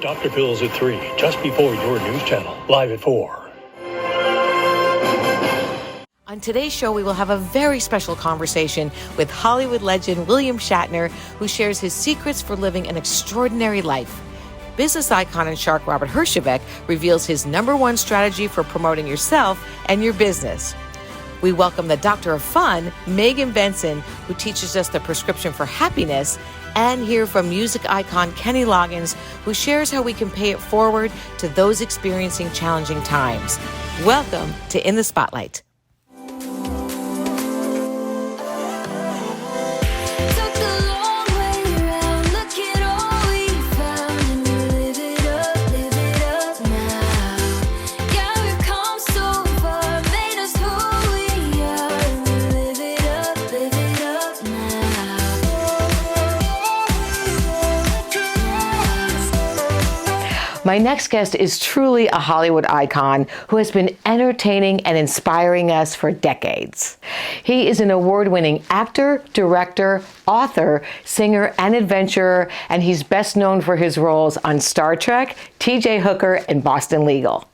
Dr. Phil's at 3, just before your news channel, live at 4. On today's show, we will have a very special conversation with Hollywood legend William Shatner, who shares his secrets for living an extraordinary life. Business icon and shark Robert Herjavec reveals his #1 strategy for promoting yourself and your business. We welcome the Doctor of Fun, Megan Benson, who teaches us the prescription for happiness, and hear from music icon Kenny Loggins, who shares how we can pay it forward to those experiencing challenging times. Welcome to In the Spotlight. My next guest is truly a Hollywood icon who has been entertaining and inspiring us for decades. He is an award-winning actor, director, author, singer, and adventurer, and he's best known for his roles on Star Trek, T.J. Hooker, and Boston Legal.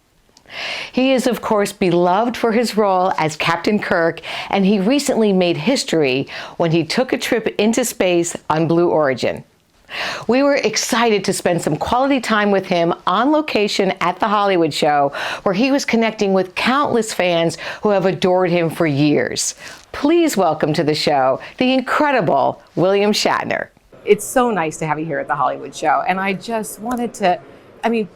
He is, of course, beloved for his role as Captain Kirk, and he recently made history when he took a trip into space on Blue Origin. We were excited to spend some quality time with him on location at the Hollywood show, where he was connecting with countless fans who have adored him for years. Please welcome to the show the incredible William Shatner. It's so nice to have you here at the Hollywood show, and I just wanted to,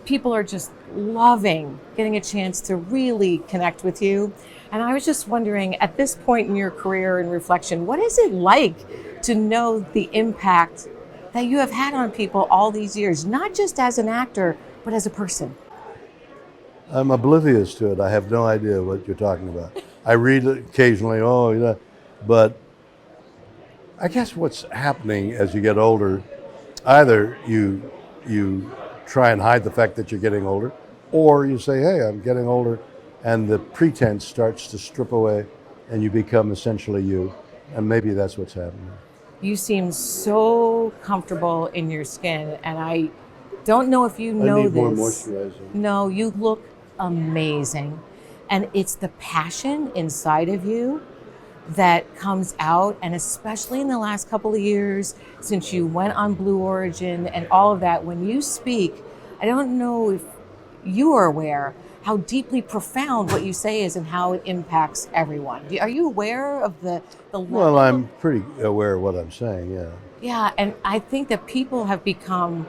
people are just loving getting a chance to really connect with you. And I was just wondering, at this point in your career and reflection, what is it like to know the impact that you have had on people all these years, not just as an actor, but as a person? I'm oblivious to it. I have no idea what you're talking about. I read it occasionally, but I guess what's happening as you get older, either you try and hide the fact that you're getting older, or you say, hey, I'm getting older, and the pretense starts to strip away, and you become essentially you. And maybe that's what's happening. You seem so comfortable in your skin, and I don't know if you know this. I need more moisturizing. No, you look amazing. And it's the passion inside of you that comes out, and especially in the last couple of years, since you went on Blue Origin and all of that, when you speak, I don't know if you are aware how deeply profound what you say is and how it impacts everyone. Are you aware of the level? Well, I'm pretty aware of what I'm saying, yeah. Yeah, and I think that people have become,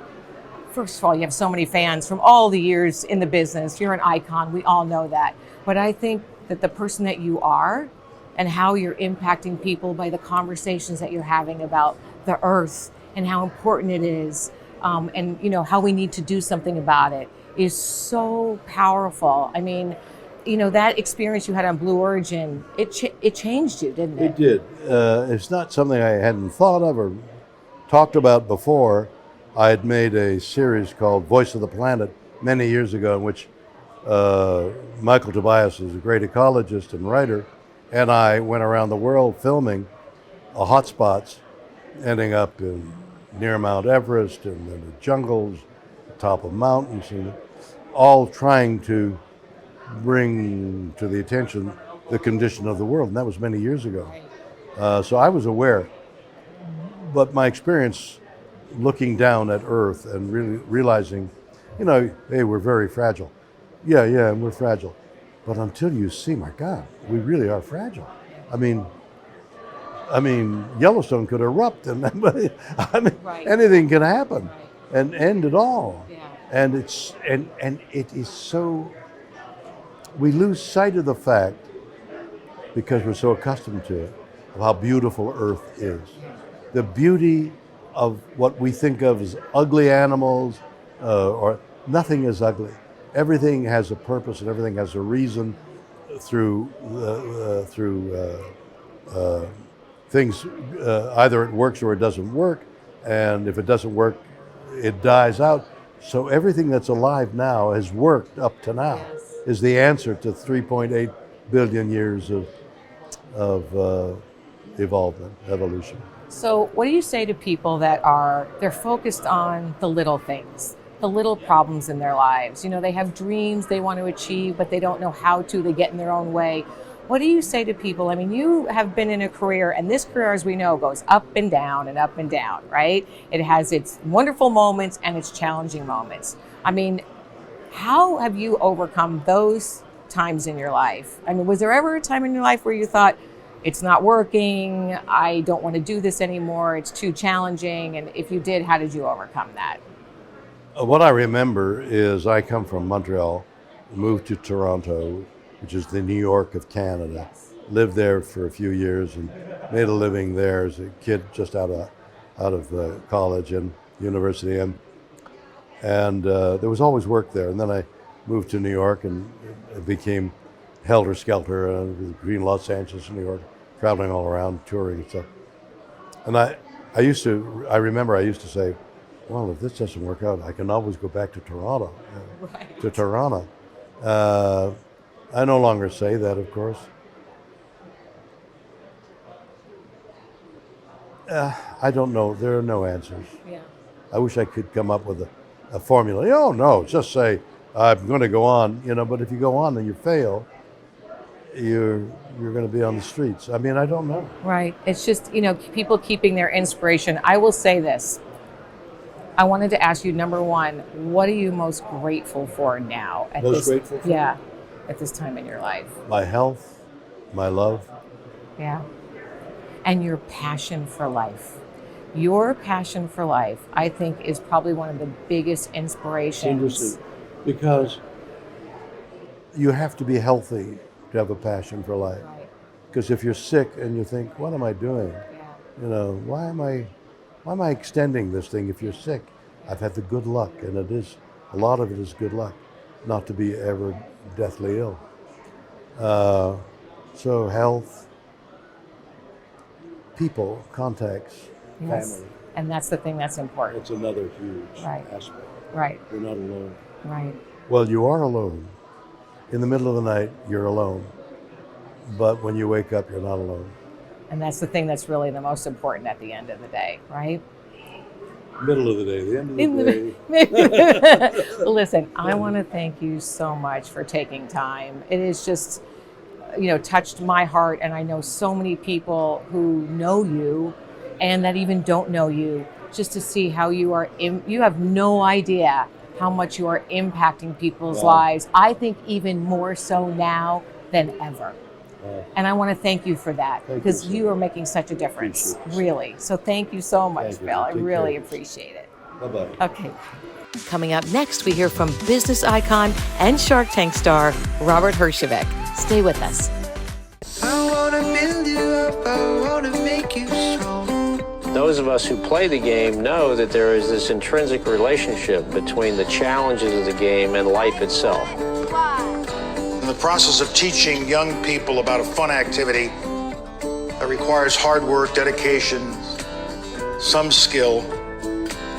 first of all, you have so many fans from all the years in the business. You're an icon, we all know that. But I think that the person that you are and how you're impacting people by the conversations that you're having about the earth and how important it is, and how we need to do something about it, is so powerful. That experience you had on Blue Origin, it changed you, didn't it? It did. It's not something I hadn't thought of or talked about before. I had made a series called Voice of the Planet many years ago, in which Michael Tobias is a great ecologist and writer, and I went around the world filming hotspots, ending up near Mount Everest and in the jungles, top of mountains, and all trying to bring to the attention the condition of the world, and that was many years ago. So I was aware, but my experience looking down at Earth and really realizing, hey, we're very fragile. Yeah, and we're fragile. But until you see, my God, we really are fragile. Yellowstone could erupt, and Right. anything can happen. Right. And end it all. Yeah. And it is so, we lose sight of the fact, because we're so accustomed to it, of how beautiful Earth is. The beauty of what we think of as ugly animals, or nothing is ugly. Everything has a purpose and everything has a reason through things. Either it works or it doesn't work, and if it doesn't work, it dies out. So everything that's alive now has worked up to now. Yes. Is the answer to 3.8 billion years of evolution. So what do you say to people that they're focused on the little things? the little problems in their lives. You know, they have dreams they want to achieve, but they don't know how to. They get in their own way. What do you say to people? I mean, you have been in a career, and this career, as we know, goes up and down and up and down, right? It has its wonderful moments and its challenging moments. I mean, how have you overcome those times in your life? I mean, was there ever a time in your life where you thought, it's not working, I don't want to do this anymore, it's too challenging? And if you did, how did you overcome that? What I remember is I come from Montreal, moved to Toronto, which is the New York of Canada. Lived there for a few years and made a living there as a kid just out of college and university. And there was always work there. And then I moved to New York and it became helter-skelter between Los Angeles and New York, traveling all around, touring and stuff. And I remember I used to say, well, if this doesn't work out, I can always go back to Toronto. Right. To Toronto. I no longer say that, of course. I don't know. There are no answers. Yeah. I wish I could come up with a formula. Oh, no, just say, I'm going to go on, but if you go on and you fail, you're going to be on the streets. I mean, I don't know. Right. It's just, people keeping their inspiration. I will say this. I wanted to ask you, number one, what are you most grateful for now? Grateful for? Yeah, at this time in your life. My health, my love. Yeah. And your passion for life. Your passion for life, I think, is probably one of the biggest inspirations. Interesting, because you have to be healthy to have a passion for life. Right. Because if you're sick and you think, what am I doing? Yeah. Why am I extending this thing if you're sick? I've had the good luck, and a lot of it is good luck, not to be ever deathly ill. So health, people, contacts, Yes. family. And that's the thing that's important. It's another huge Right. aspect. Right. You're not alone. Right. Well, you are alone. In the middle of the night, you're alone. But when you wake up, you're not alone. And that's the thing that's really the most important at the end of the day, right? Middle of the day, the end of the day. Listen, I want to thank you so much for taking time. It is just, touched my heart, and I know so many people who know you and that even don't know you, just to see how you have no idea how much you are impacting people's lives. I think even more so now than ever. And I want to thank you for that, because you are making such a difference, really. So thank you so much, Bill. I really appreciate it. Bye-bye. Okay. Coming up next, we hear from business icon and Shark Tank star Robert Herjavec. Stay with us. I wanna build you up, I wanna make you strong. Those of us who play the game know that there is this intrinsic relationship between the challenges of the game and life itself. In the process of teaching young people about a fun activity that requires hard work, dedication, some skill,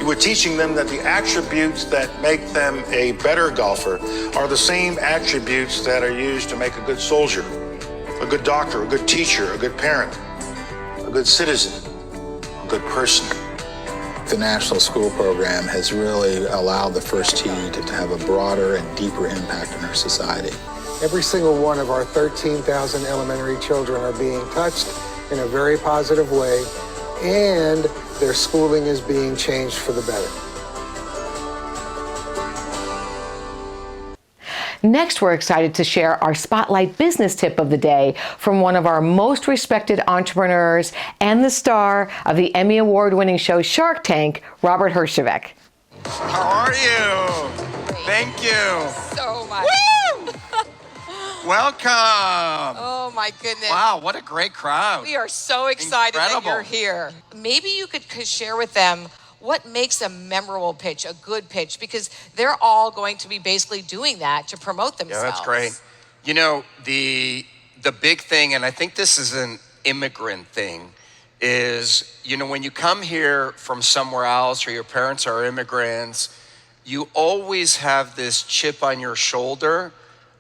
we're teaching them that the attributes that make them a better golfer are the same attributes that are used to make a good soldier, a good doctor, a good teacher, a good parent, a good citizen, a good person. The National School Program has really allowed the First Tee to have a broader and deeper impact on our society. Every single one of our 13,000 elementary children are being touched in a very positive way, and their schooling is being changed for the better. Next, we're excited to share our Spotlight Business Tip of the Day from one of our most respected entrepreneurs and the star of the Emmy Award-winning show Shark Tank, Robert Herjavec. How are you? Thank you. So much. Woo! Welcome. Oh my goodness. Wow, what a great crowd. We are so excited Incredible. that you're here. Maybe you could share with them what makes a memorable pitch, a good pitch, because they're all going to be basically doing that to promote themselves. Yeah, that's great. The big thing, and I think this is an immigrant thing, is, when you come here from somewhere else or your parents are immigrants, you always have this chip on your shoulder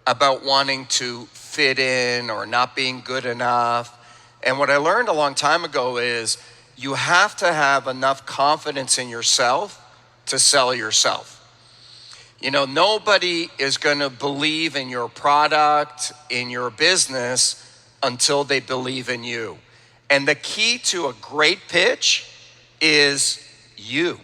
about wanting to fit in or not being good enough. And what I learned a long time ago is you have to have enough confidence in yourself to sell yourself. Nobody is going to believe in your product, in your business, until they believe in you. And the key to a great pitch is you.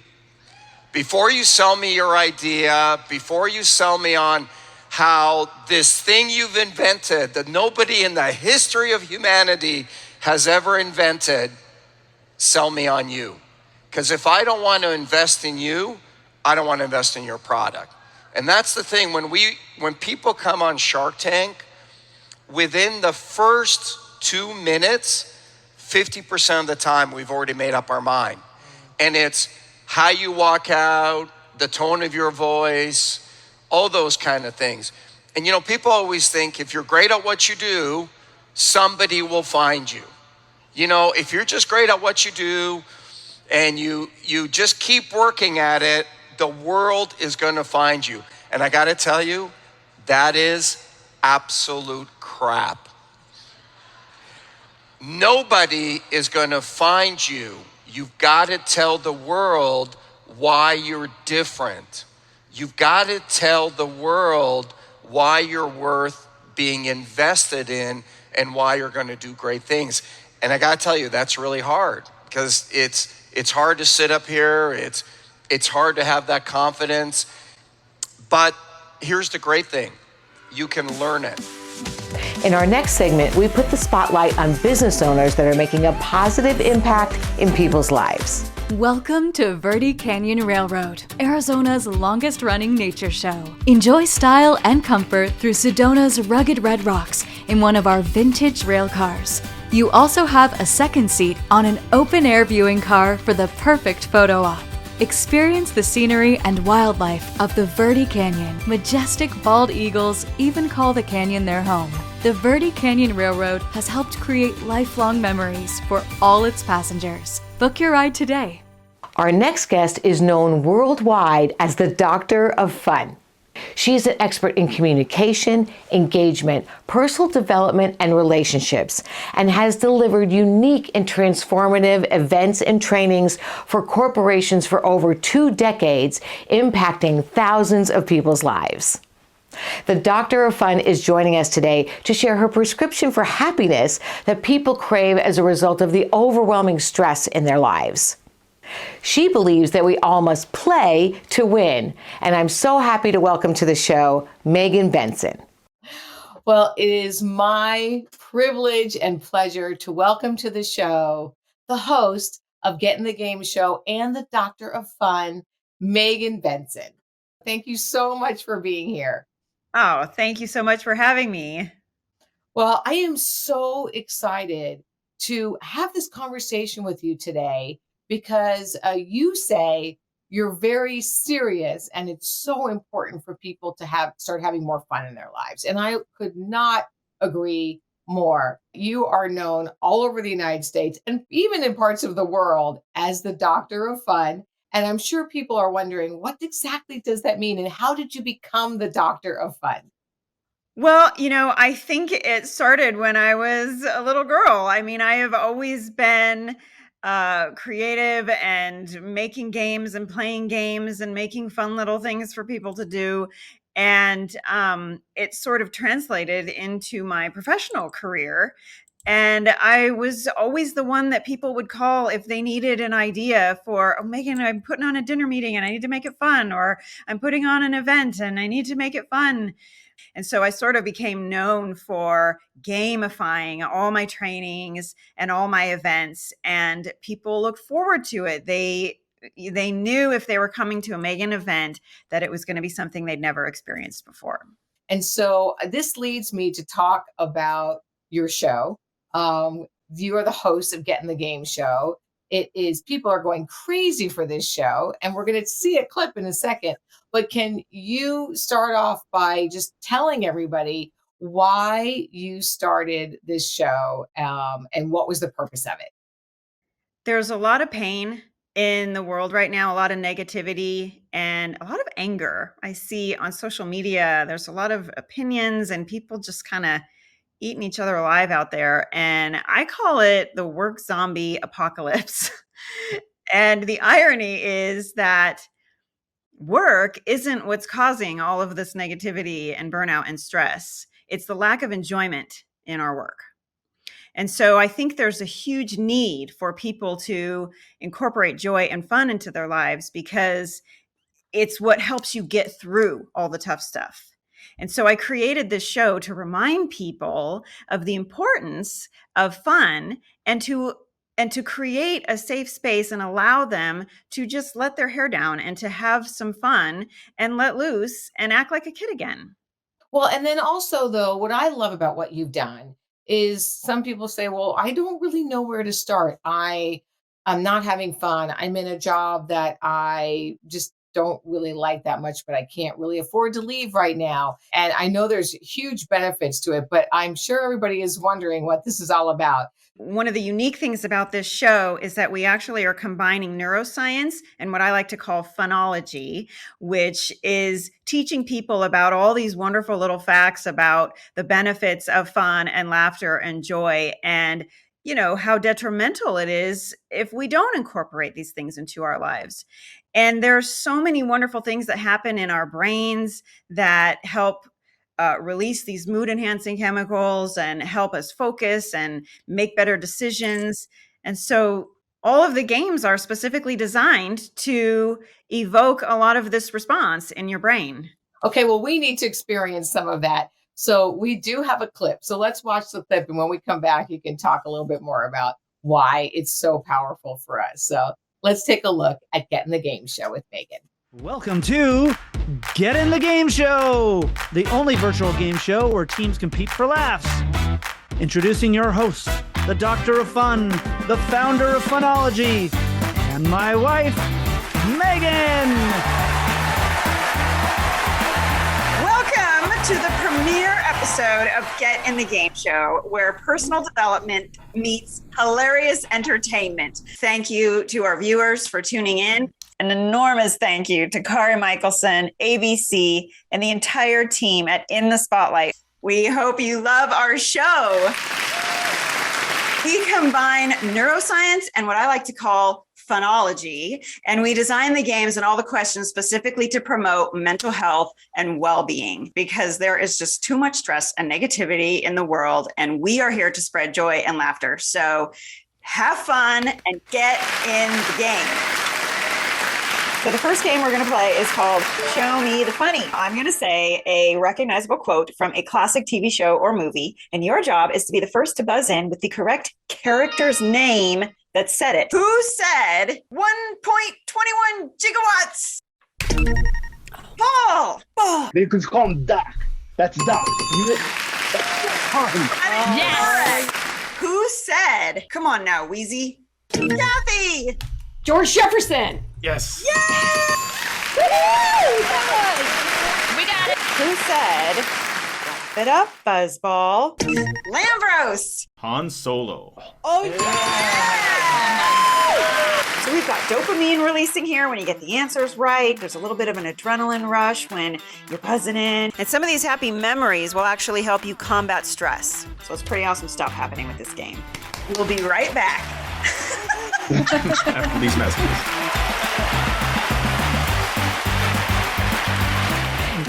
Before you sell me your idea, before you sell me on how this thing you've invented that nobody in the history of humanity has ever invented, sell me on you. Because if I don't want to invest in you, I don't want to invest in your product. And that's the thing, when people come on Shark Tank, within the first 2 minutes, 50% of the time we've already made up our mind. And it's how you walk out, the tone of your voice, all those kind of things. And people always think if you're great at what you do, somebody will find you. If you're just great at what you do and you just keep working at it, the world is going to find you. And I got to tell you, that is absolute crap. Nobody is going to find you. You've got to tell the world why you're different. You've got to tell the world why you're worth being invested in and why you're going to do great things. And I got to tell you, that's really hard because it's hard to sit up here. It's hard to have that confidence. But here's the great thing. You can learn it. In our next segment, we put the spotlight on business owners that are making a positive impact in people's lives. Welcome to Verde Canyon Railroad, Arizona's longest-running nature show. Enjoy style and comfort through Sedona's rugged red rocks in one of our vintage rail cars. You also have a second seat on an open-air viewing car for the perfect photo op. Experience the scenery and wildlife of the Verde Canyon. Majestic bald eagles even call the canyon their home. The Verde Canyon Railroad has helped create lifelong memories for all its passengers. Book your ride today. Our next guest is known worldwide as the Doctor of Fun. She is an expert in communication, engagement, personal development, and relationships, and has delivered unique and transformative events and trainings for corporations for over 2 decades, impacting thousands of people's lives. The Doctor of Fun is joining us today to share her prescription for happiness that people crave as a result of the overwhelming stress in their lives. She believes that we all must play to win, and I'm so happy to welcome to the show Megan Benson. Well, it is my privilege and pleasure to welcome to the show the host of Get in the Game show and the Doctor of Fun, Megan Benson. Thank you so much for being here. Oh, thank you so much for having me. Well, I am so excited to have this conversation with you today because you say you're very serious and it's so important for people to start having more fun in their lives. And I could not agree more. You are known all over the United States and even in parts of the world as the Doctor of Fun. And I'm sure people are wondering, what exactly does that mean? And how did you become the Doctor of Fun? Well, I think it started when I was a little girl. I mean, I have always been creative and making games and playing games and making fun little things for people to do. And it sort of translated into my professional career. And I was always the one that people would call if they needed an idea for, oh, Megan, I'm putting on a dinner meeting and I need to make it fun, or I'm putting on an event and I need to make it fun. And so I sort of became known for gamifying all my trainings and all my events, and people looked forward to it. They knew if they were coming to a Megan event that it was going to be something they'd never experienced before. And so this leads me to talk about your show. You are the host of Get in the Game show. People are going crazy for this show, and we're going to see a clip in a second. But can you start off by just telling everybody why you started this show and what was the purpose of it? There's a lot of pain in the world right now, a lot of negativity and a lot of anger. I see on social media, there's a lot of opinions and people just kind of eating each other alive out there. And I call it the work zombie apocalypse. And the irony is that work isn't what's causing all of this negativity and burnout and stress. It's the lack of enjoyment in our work. And so I think there's a huge need for people to incorporate joy and fun into their lives, because it's what helps you get through all the tough stuff. And so I created this show to remind people of the importance of fun, and to create a safe space and allow them to just let their hair down and to have some fun and let loose and act like a kid again. Well, and then also, though, what I love about what you've done is some people say, well, I don't really know where to start. I'm not having fun. I'm in a job that I just don't really like that much, but I can't really afford to leave right now. And I know there's huge benefits to it, but I'm sure everybody is wondering what this is all about. One of the unique things about this show is that we actually are combining neuroscience and what I like to call funology, which is teaching people about all these wonderful little facts about the benefits of fun and laughter and joy, and how detrimental it is if we don't incorporate these things into our lives. And there's so many wonderful things that happen in our brains that help release these mood enhancing chemicals and help us focus and make better decisions. And so all of the games are specifically designed to evoke a lot of this response in your brain. Okay, well, we need to experience some of that. So we do have a clip. So let's watch the clip. And when we come back, you can talk a little bit more about why it's so powerful for us. So let's take a look at Get in the Game Show with Megan. Welcome to Get in the Game Show, the only virtual game show where teams compete for laughs. Introducing your host, the Doctor of Fun, the founder of Funology, and my wife, Megan. Welcome to the premiere episode of Get in the Game Show, where personal development meets hilarious entertainment. Thank you to our viewers for tuning in. An enormous thank you to Kari Michelson, ABC, and the entire team at In the Spotlight. We hope you love our show. We combine neuroscience and what I like to call funology, and we design the games and all the questions specifically to promote mental health and well-being, because there is just too much stress and negativity in the world, and we are here to spread joy and laughter. So have fun and get in the game. So the first game we're going to play is called Show Me the Funny. I'm going to say a recognizable quote from a classic TV show or movie, and your job is to be the first to buzz in with the correct character's name that said it. Who said 1.21 gigawatts? Paul! Oh. You can call him Doc. That's Doc. Yes! Who said, come on now, Wheezy? Kathy! George Jefferson. Yes. Yay! We got it. Who said, wrap it up, Buzzball? Lambros. Han Solo. Oh, yeah! So we've got dopamine releasing here when you get the answers right. There's a little bit of an adrenaline rush when you're buzzing in. And some of these happy memories will actually help you combat stress. So it's pretty awesome stuff happening with this game. We'll be right back. After these messages.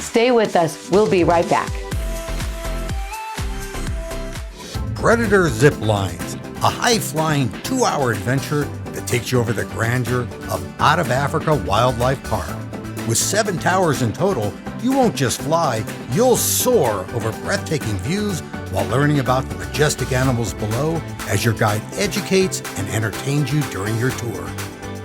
Stay with us. We'll be right back. Predator Zip Lines, a high-flying 2-hour adventure that takes you over the grandeur of Out of Africa Wildlife Park. With 7 towers in total, you won't just fly, you'll soar over breathtaking views while learning about the majestic animals below as your guide educates and entertains you during your tour.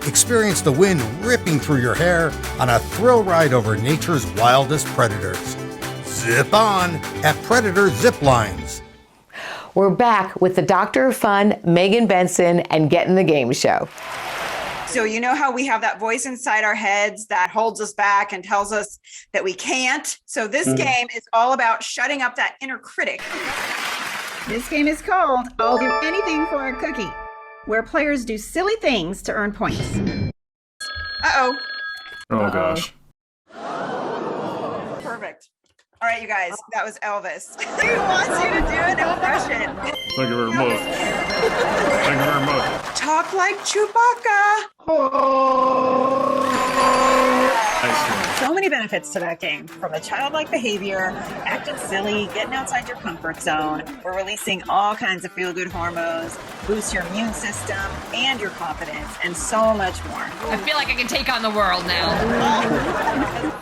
Experience the wind ripping through your hair on a thrill ride over nature's wildest predators. Zip on at Predator Zip Lines. We're back with the Doctor of Fun, Megan Benson, and Get in the Game Show. So you know how we have that voice inside our heads that holds us back and tells us that we can't? So this game is all about shutting up that inner critic. This game is called I'll Do Anything for a Cookie, where players do silly things to earn points. Uh-oh. Oh, gosh. Perfect. All right, you guys, that was Elvis. He wants you to do an impression. Thank you very much. Thank you very much. Talk like Chewbacca. So many benefits to that game, from the childlike behavior, acting silly, getting outside your comfort zone. We're releasing all kinds of feel-good hormones, boost your immune system and your confidence, and so much more. I feel like I can take on the world now.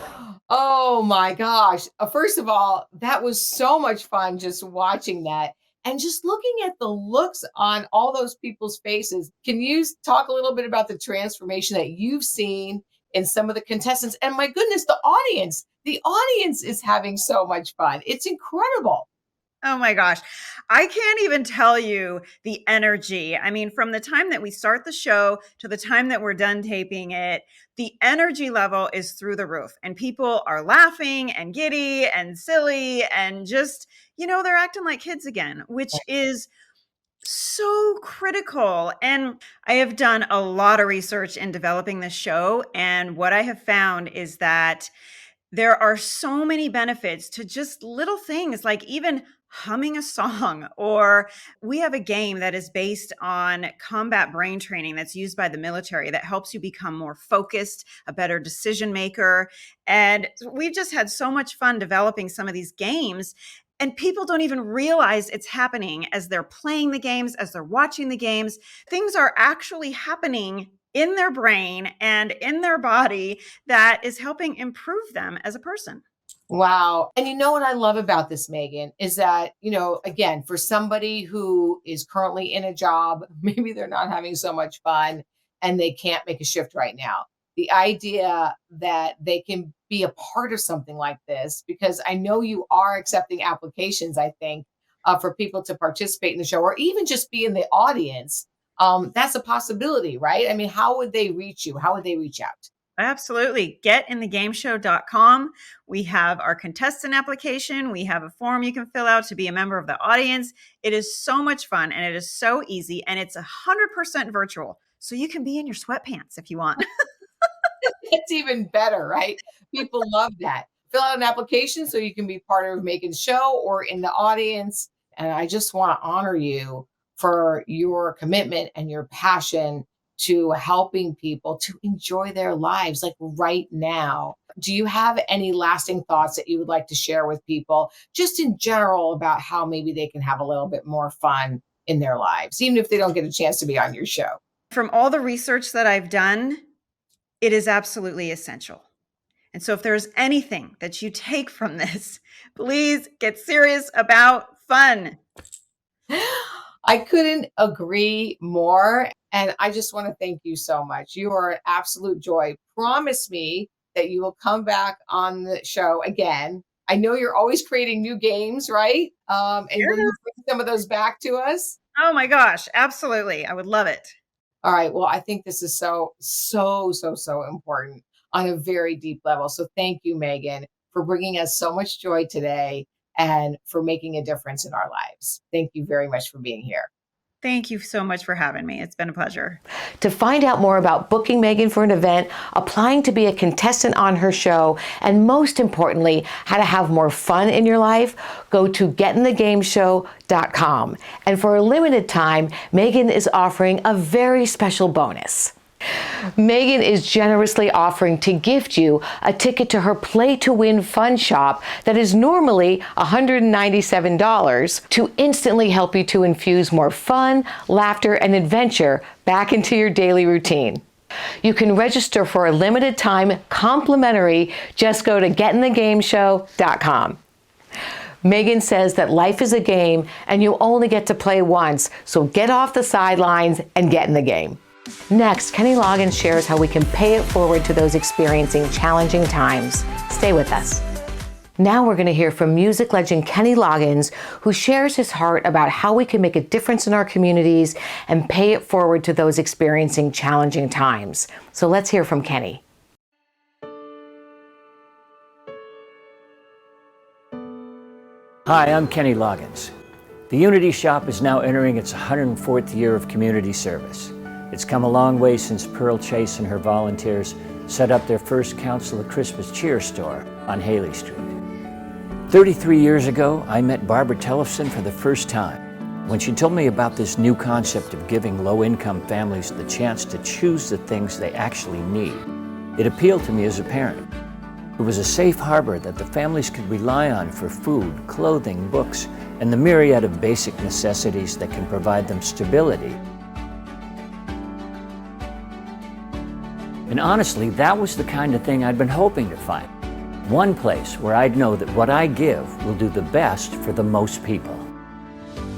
Oh my gosh. First of all, that was so much fun just watching that and just looking at the looks on all those people's faces. Can you talk a little bit about the transformation that you've seen in some of the contestants? And my goodness, the audience is having so much fun. It's incredible. Oh my gosh. I can't even tell you the energy. I mean, from the time that we start the show to the time that we're done taping it, the energy level is through the roof, and people are laughing and giddy and silly and just, they're acting like kids again, which is so critical. And I have done a lot of research in developing this show. And what I have found is that there are so many benefits to just little things like even humming a song, or we have a game that is based on combat brain training that's used by the military that helps you become more focused, a better decision maker. And we've just had so much fun developing some of these games. And people don't even realize it's happening as they're playing the games, as they're watching the games. Things are actually happening in their brain and in their body that is helping improve them as a person. Wow. And what I love about this, Megan, is that, again, for somebody who is currently in a job, maybe they're not having so much fun and they can't make a shift right now. The idea that they can be a part of something like this, because I know you are accepting applications, I think, for people to participate in the show or even just be in the audience. That's a possibility, right? I mean, how would they reach you? How would they reach out? Absolutely. GetInTheGameShow.com. We have our contestant application. We have a form you can fill out to be a member of the audience. It is so much fun and it is so easy, and it's 100% virtual. So you can be in your sweatpants if you want. It's even better, right? People love that. Fill out an application so you can be part of Megan's show or in the audience. And I just want to honor you for your commitment and your passion to helping people to enjoy their lives like right now. Do you have any lasting thoughts that you would like to share with people just in general about how maybe they can have a little bit more fun in their lives, even if they don't get a chance to be on your show? From all the research that I've done, it is absolutely essential. And so if there's anything that you take from this, please get serious about fun. I couldn't agree more. And I just want to thank you so much. You are an absolute joy. Promise me that you will come back on the show again. I know you're always creating new games, right? And will you bring some of those back to us? Oh my gosh, absolutely. I would love it. All right. Well, I think this is so important on a very deep level. So thank you, Megan, for bringing us so much joy today and for making a difference in our lives. Thank you very much for being here. Thank you so much for having me. It's been a pleasure. To find out more about booking Megan for an event, applying to be a contestant on her show, and most importantly, how to have more fun in your life, go to GetInTheGameShow.com. And for a limited time, Megan is offering a very special bonus. Megan is generously offering to gift you a ticket to her Play to Win fun shop that is normally $197 to instantly help you to infuse more fun, laughter, and adventure back into your daily routine. You can register for a limited time complimentary. Just go to GetInTheGameShow.com. Megan says that life is a game and you only get to play once, so get off the sidelines and get in the game. Next, Kenny Loggins shares how we can pay it forward to those experiencing challenging times. Stay with us. Now we're going to hear from music legend Kenny Loggins, who shares his heart about how we can make a difference in our communities and pay it forward to those experiencing challenging times. So let's hear from Kenny. Hi, I'm Kenny Loggins. The Unity Shop is now entering its 104th year of community service. It's come a long way since Pearl Chase and her volunteers set up their first Council of Christmas Cheer store on Haley Street. 33 years ago, I met Barbara Tellefson for the first time when she told me about this new concept of giving low-income families the chance to choose the things they actually need. It appealed to me as a parent. It was a safe harbor that the families could rely on for food, clothing, books, and the myriad of basic necessities that can provide them stability. And honestly, that was the kind of thing I'd been hoping to find. One place where I'd know that what I give will do the best for the most people.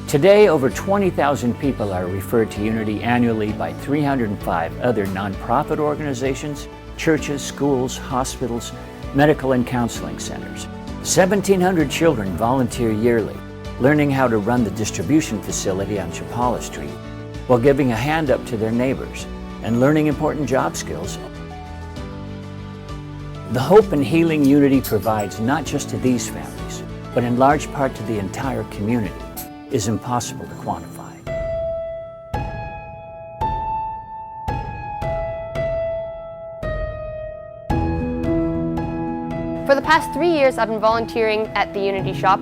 Today, over 20,000 people are referred to Unity annually by 305 other nonprofit organizations, churches, schools, hospitals, medical and counseling centers. 1,700 children volunteer yearly, learning how to run the distribution facility on Chapala Street, while giving a hand up to their neighbors and learning important job skills. The hope and healing Unity provides not just to these families, but in large part to the entire community, is impossible to quantify. For the past 3 years, I've been volunteering at the Unity Shop.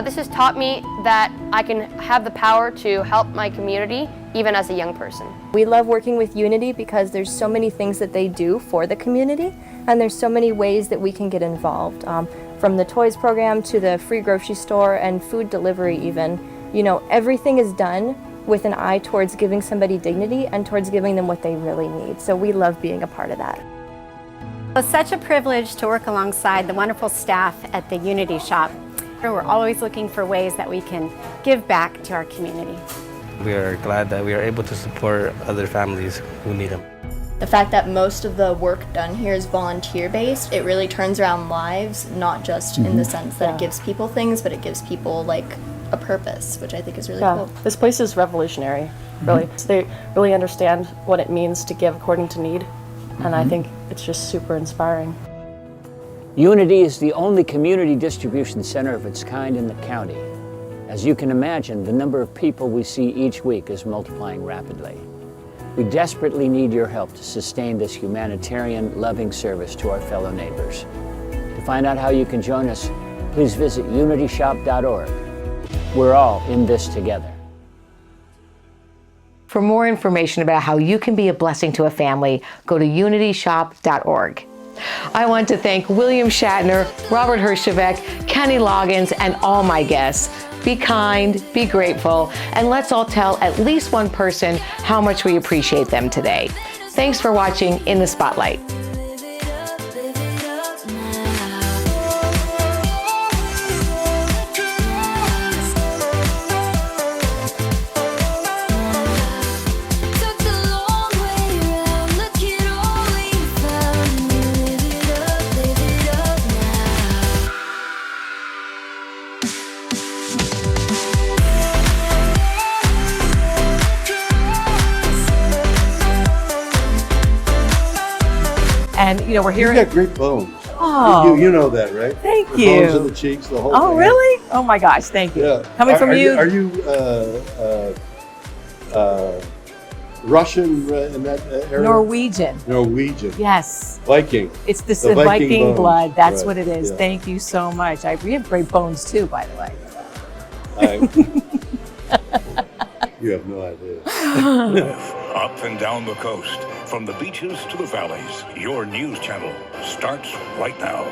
This has taught me that I can have the power to help my community, even as a young person. We love working with Unity because there's so many things that they do for the community, and there's so many ways that we can get involved. From the toys program to the free grocery store and food delivery even. You know, everything is done with an eye towards giving somebody dignity and towards giving them what they really need. So we love being a part of that. It's such a privilege to work alongside the wonderful staff at the Unity Shop. We're always looking for ways that we can give back to our community. We are glad that we are able to support other families who need them. The fact that most of the work done here is volunteer-based, it really turns around lives, not just in the sense that it gives people things, but it gives people like a purpose, which I think is really cool. This place is revolutionary, really. So they really understand what it means to give according to need, and I think it's just super inspiring. Unity is the only community distribution center of its kind in the county. As you can imagine, the number of people we see each week is multiplying rapidly. We desperately need your help to sustain this humanitarian, loving service to our fellow neighbors. To find out how you can join us, please visit unityshop.org. We're all in this together. For more information about how you can be a blessing to a family, go to unityshop.org. I want to thank William Shatner, Robert Herjavec, Kenny Loggins, and all my guests. Be kind, be grateful, and let's all tell at least one person how much we appreciate them today. Thanks for watching In the Spotlight. And, you know, we're here. You got great bones. Oh. You know that, right? Thank the you. Bones in the cheeks, the whole Oh, thing. really? Oh, my gosh. Thank you. Yeah. Coming from you. Are you Russian in that area? Norwegian. Norwegian. Yes. Viking. It's the Viking bones. blood. That's Right. what it is. Yeah. Thank you so much. We have great bones, too, by the way. You have no idea. Up and down the coast, from the beaches to the valleys, your news channel starts right now.